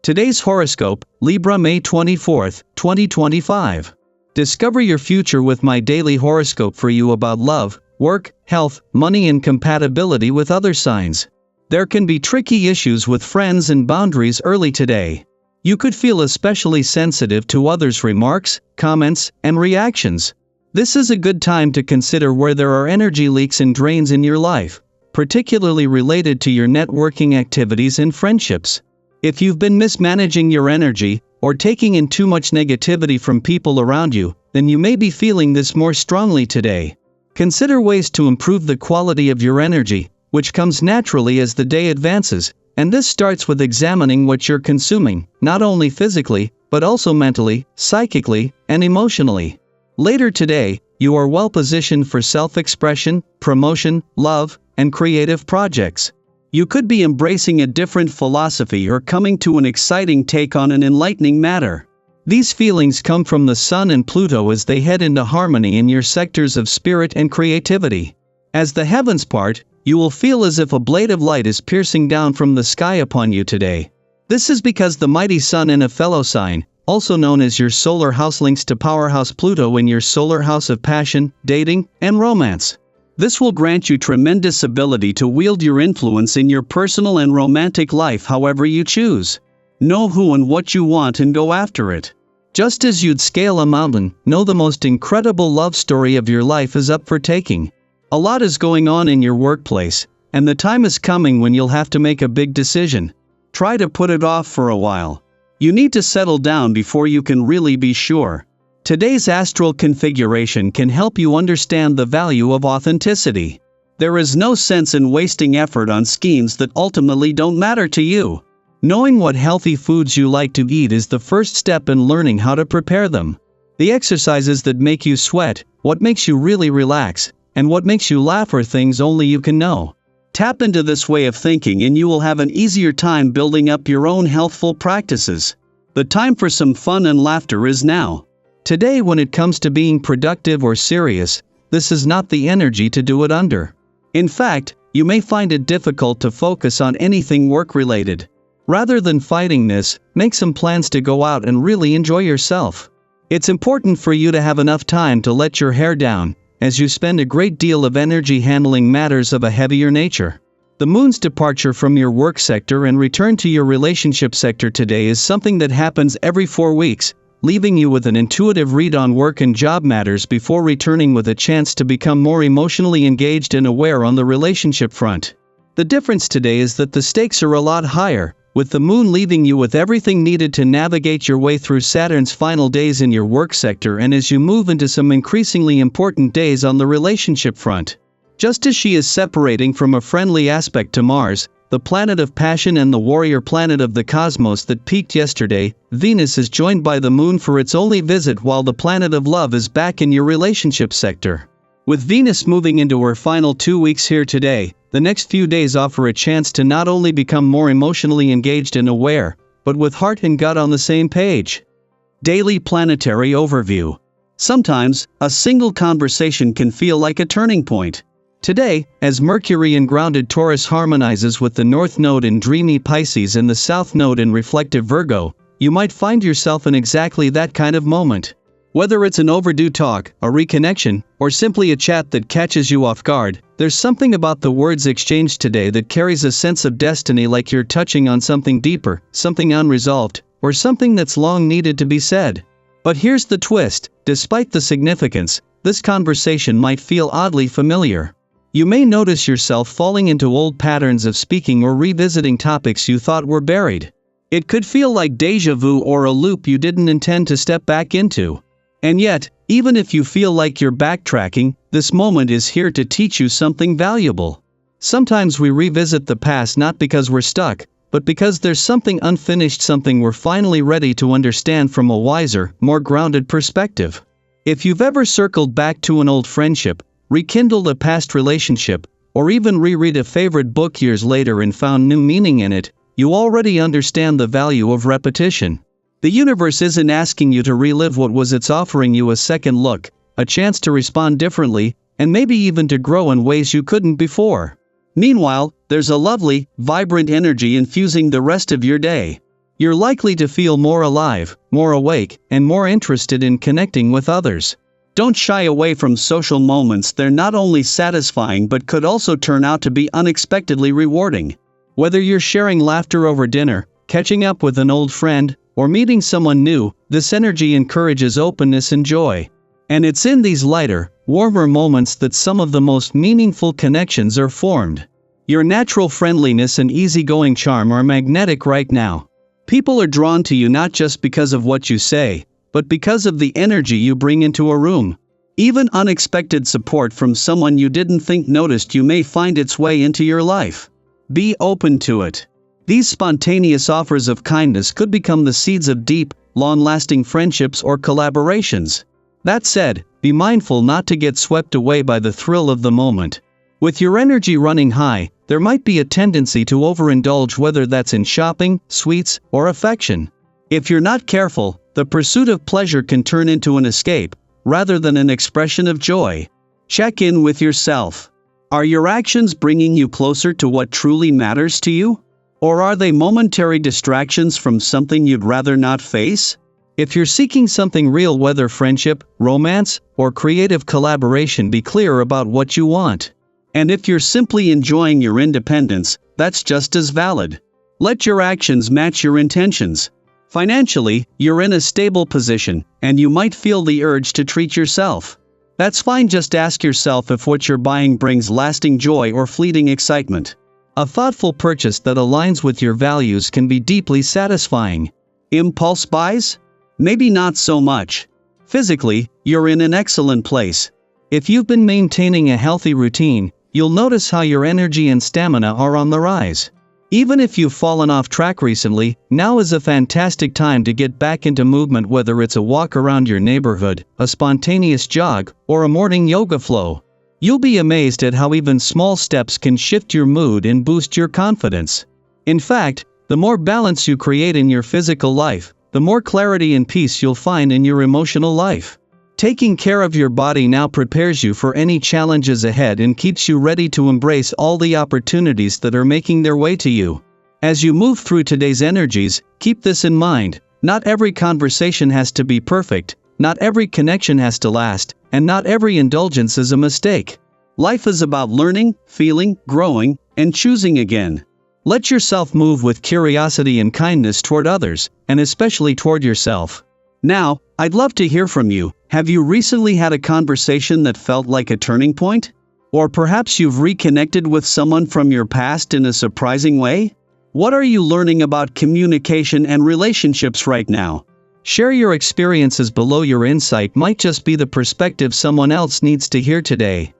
Today's horoscope, Libra May 24, 2025. Discover your future with my daily horoscope for you about love, work, health, money and compatibility with other signs. There can be tricky issues with friends and boundaries early today. You could feel especially sensitive to others' remarks, comments, and reactions. This is a good time to consider where there are energy leaks and drains in your life, particularly related to your networking activities and friendships. If you've been mismanaging your energy, or taking in too much negativity from people around you, then you may be feeling this more strongly today. Consider ways to improve the quality of your energy, which comes naturally as the day advances, and this starts with examining what you're consuming, not only physically, but also mentally, psychically, and emotionally. Later today, you are well positioned for self-expression, promotion, love, and creative projects. You could be embracing a different philosophy or coming to an exciting take on an enlightening matter. These feelings come from the Sun and Pluto as they head into harmony in your sectors of spirit and creativity. As the heavens part, you will feel as if a blade of light is piercing down from the sky upon you today. This is because the mighty Sun in a fellow sign, also known as your solar house, links to powerhouse Pluto in your solar house of passion, dating, and romance. This will grant you tremendous ability to wield your influence in your personal and romantic life however you choose. Know who and what you want and go after it. Just as you'd scale a mountain, know the most incredible love story of your life is up for taking. A lot is going on in your workplace, and the time is coming when you'll have to make a big decision. Try to put it off for a while. You need to settle down before you can really be sure. Today's astral configuration can help you understand the value of authenticity. There is no sense in wasting effort on schemes that ultimately don't matter to you. Knowing what healthy foods you like to eat is the first step in learning how to prepare them. The exercises that make you sweat, what makes you really relax, and what makes you laugh are things only you can know. Tap into this way of thinking and you will have an easier time building up your own healthful practices. The time for some fun and laughter is now. Today, when it comes to being productive or serious, this is not the energy to do it under. In fact, you may find it difficult to focus on anything work-related. Rather than fighting this, make some plans to go out and really enjoy yourself. It's important for you to have enough time to let your hair down, as you spend a great deal of energy handling matters of a heavier nature. The moon's departure from your work sector and return to your relationship sector today is something that happens every 4 weeks, leaving you with an intuitive read on work and job matters before returning with a chance to become more emotionally engaged and aware on the relationship front. The difference today is that the stakes are a lot higher, with the moon leaving you with everything needed to navigate your way through Saturn's final days in your work sector and as you move into some increasingly important days on the relationship front. Just as she is separating from a friendly aspect to Mars, the planet of passion and the warrior planet of the cosmos that peaked yesterday, Venus is joined by the moon for its only visit while the planet of love is back in your relationship sector. With Venus moving into her final 2 weeks here today, the next few days offer a chance to not only become more emotionally engaged and aware, but with heart and gut on the same page. Daily Planetary Overview. Sometimes, a single conversation can feel like a turning point. Today, as Mercury in grounded Taurus harmonizes with the North Node in dreamy Pisces and the South Node in reflective Virgo, you might find yourself in exactly that kind of moment. Whether it's an overdue talk, a reconnection, or simply a chat that catches you off guard, there's something about the words exchanged today that carries a sense of destiny, like you're touching on something deeper, something unresolved, or something that's long needed to be said. But here's the twist: despite the significance, this conversation might feel oddly familiar. You may notice yourself falling into old patterns of speaking or revisiting topics you thought were buried. It could feel like déjà vu or a loop you didn't intend to step back into. And yet, even if you feel like you're backtracking, this moment is here to teach you something valuable. Sometimes we revisit the past not because we're stuck, but because there's something unfinished, something we're finally ready to understand from a wiser, more grounded perspective. If you've ever circled back to an old friendship, rekindled a past relationship, or even reread a favorite book years later and found new meaning in it, you already understand the value of repetition. The universe isn't asking you to relive what was, it's offering you a second look, a chance to respond differently, and maybe even to grow in ways you couldn't before. Meanwhile, there's a lovely, vibrant energy infusing the rest of your day. You're likely to feel more alive, more awake, and more interested in connecting with others. Don't shy away from social moments. They're not only satisfying but could also turn out to be unexpectedly rewarding. Whether you're sharing laughter over dinner, catching up with an old friend, or meeting someone new, this energy encourages openness and joy. And it's in these lighter, warmer moments that some of the most meaningful connections are formed. Your natural friendliness and easygoing charm are magnetic right now. People are drawn to you not just because of what you say, but because of the energy you bring into a room. Even unexpected support from someone you didn't think noticed you may find its way into your life. Be open to it. These spontaneous offers of kindness could become the seeds of deep, long-lasting friendships or collaborations. That said, be mindful not to get swept away by the thrill of the moment. With your energy running high, there might be a tendency to overindulge, whether that's in shopping, sweets, or affection. If you're not careful, the pursuit of pleasure can turn into an escape, rather than an expression of joy. Check in with yourself. Are your actions bringing you closer to what truly matters to you? Or are they momentary distractions from something you'd rather not face? If you're seeking something real, whether friendship, romance, or creative collaboration, be clear about what you want. And if you're simply enjoying your independence, that's just as valid. Let your actions match your intentions. Financially, you're in a stable position, and you might feel the urge to treat yourself. That's fine. Just ask yourself if what you're buying brings lasting joy or fleeting excitement. A thoughtful purchase that aligns with your values can be deeply satisfying. Impulse buys? Maybe not so much. Physically, you're in an excellent place. If you've been maintaining a healthy routine, you'll notice how your energy and stamina are on the rise. Even if you've fallen off track recently, now is a fantastic time to get back into movement, whether it's a walk around your neighborhood, a spontaneous jog, or a morning yoga flow. You'll be amazed at how even small steps can shift your mood and boost your confidence. In fact, the more balance you create in your physical life, the more clarity and peace you'll find in your emotional life. Taking care of your body now prepares you for any challenges ahead and keeps you ready to embrace all the opportunities that are making their way to you. As you move through today's energies, keep this in mind: not every conversation has to be perfect, not every connection has to last, and not every indulgence is a mistake. Life is about learning, feeling, growing, and choosing again. Let yourself move with curiosity and kindness toward others, and especially toward yourself. Now, I'd love to hear from you. Have you recently had a conversation that felt like a turning point? Or perhaps you've reconnected with someone from your past in a surprising way? What are you learning about communication and relationships right now? Share your experiences below. Your insight might just be the perspective someone else needs to hear today.